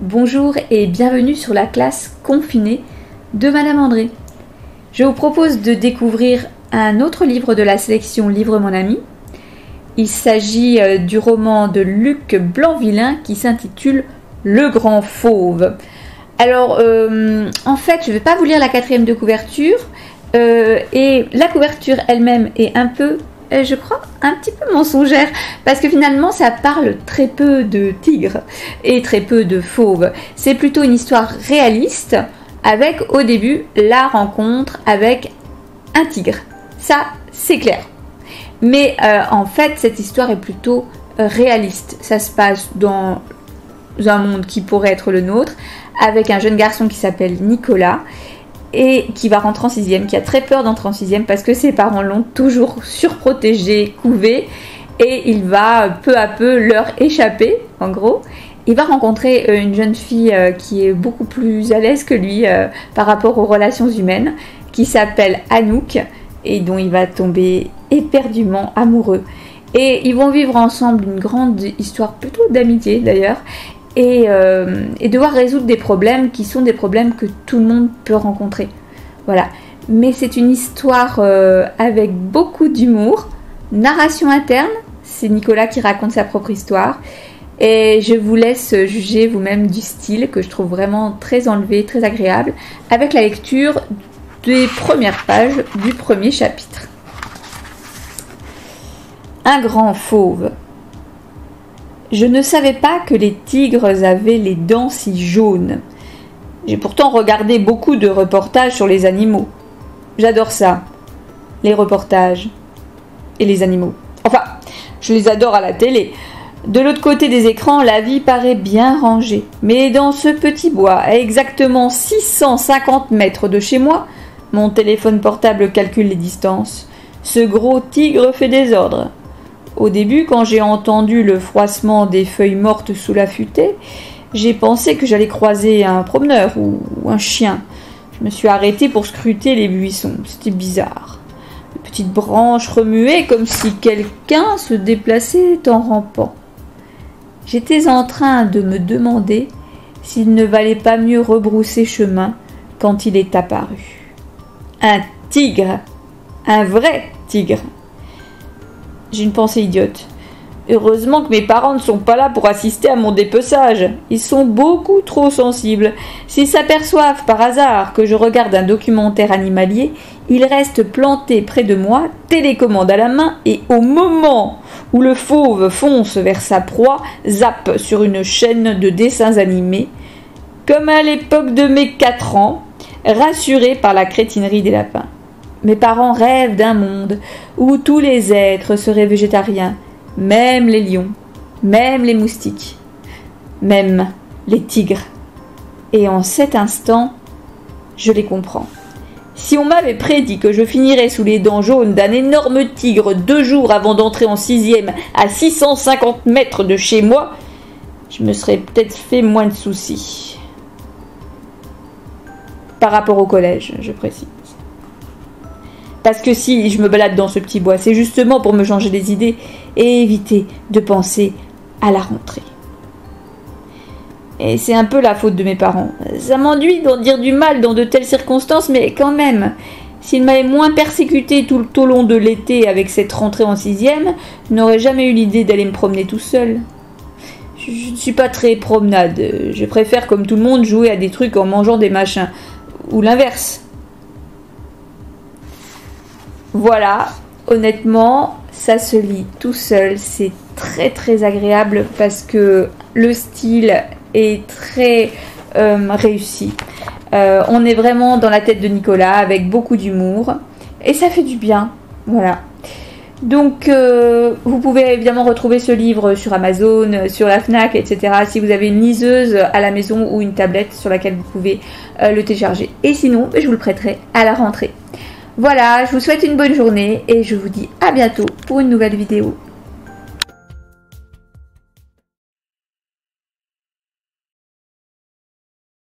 Bonjour et bienvenue sur la classe confinée de Madame André. Je vous propose de découvrir un autre livre de la sélection Livre mon ami. Il s'agit du roman de Luc Blanvillain qui s'intitule Le Grand Fauve. Alors, en fait, je ne vais pas vous lire la quatrième de couverture et la couverture elle-même est un peu, je crois, un petit peu mensongère parce que finalement, ça parle très peu de tigres et très peu de fauves. C'est plutôt une histoire réaliste avec, au début, la rencontre avec un tigre. Ça, c'est clair. Mais en fait, cette histoire est plutôt réaliste. Ça se passe dans un monde qui pourrait être le nôtre, avec un jeune garçon qui s'appelle Nicolas et qui va rentrer en 6e, qui a très peur d'entrer en 6e parce que ses parents l'ont toujours surprotégé, couvé, et il va peu à peu leur échapper, en gros. Il va rencontrer une jeune fille qui est beaucoup plus à l'aise que lui par rapport aux relations humaines, qui s'appelle Anouk, et dont il va tomber éperdument amoureux. Et ils vont vivre ensemble une grande histoire, plutôt d'amitié d'ailleurs, et devoir résoudre des problèmes qui sont des problèmes que tout le monde peut rencontrer. Voilà. Mais c'est une histoire avec beaucoup d'humour, narration interne, c'est Nicolas qui raconte sa propre histoire, et je vous laisse juger vous-même du style que je trouve vraiment très enlevé, très agréable, avec la lecture des premières pages du premier chapitre. Un grand fauve. Je ne savais pas que les tigres avaient les dents si jaunes. J'ai pourtant regardé beaucoup de reportages sur les animaux. J'adore ça, les reportages et les animaux. Enfin, je les adore à la télé. De l'autre côté des écrans, la vie paraît bien rangée. Mais dans ce petit bois, à exactement 650 mètres de chez moi, mon téléphone portable calcule les distances. Ce gros tigre fait désordre. Au début, quand j'ai entendu le froissement des feuilles mortes sous la futaie, j'ai pensé que j'allais croiser un promeneur ou un chien. Je me suis arrêtée pour scruter les buissons. C'était bizarre. De petites branches remuaient comme si quelqu'un se déplaçait en rampant. J'étais en train de me demander s'il ne valait pas mieux rebrousser chemin quand il est apparu. Un tigre, un vrai tigre. J'ai une pensée idiote. Heureusement que mes parents ne sont pas là pour assister à mon dépeçage. Ils sont beaucoup trop sensibles. S'ils s'aperçoivent par hasard que je regarde un documentaire animalier, ils restent plantés près de moi, télécommande à la main, et au moment où le fauve fonce vers sa proie, zappe sur une chaîne de dessins animés, comme à l'époque de mes 4 ans, rassuré par la crétinerie des lapins. Mes parents rêvent d'un monde où tous les êtres seraient végétariens, même les lions, même les moustiques, même les tigres. Et en cet instant, je les comprends. Si on m'avait prédit que je finirais sous les dents jaunes d'un énorme tigre 2 jours avant d'entrer en 6e à 650 mètres de chez moi, je me serais peut-être fait moins de soucis. Par rapport au collège, je précise. Parce que si je me balade dans ce petit bois, c'est justement pour me changer les idées et éviter de penser à la rentrée. Et c'est un peu la faute de mes parents. Ça m'ennuie d'en dire du mal dans de telles circonstances, mais quand même, s'ils m'avaient moins persécuté tout au long de l'été avec cette rentrée en 6e, je n'aurais jamais eu l'idée d'aller me promener tout seul. Je ne suis pas très promenade. Je préfère, comme tout le monde, jouer à des trucs en mangeant des machins. Ou l'inverse. Voilà, honnêtement, ça se lit tout seul, c'est très très agréable parce que le style est très réussi. On est vraiment dans la tête de Nicolas avec beaucoup d'humour et ça fait du bien, voilà. Donc vous pouvez évidemment retrouver ce livre sur Amazon, sur la Fnac, etc. si vous avez une liseuse à la maison ou une tablette sur laquelle vous pouvez le télécharger. Et sinon, je vous le prêterai à la rentrée. Voilà, je vous souhaite une bonne journée et je vous dis à bientôt pour une nouvelle vidéo.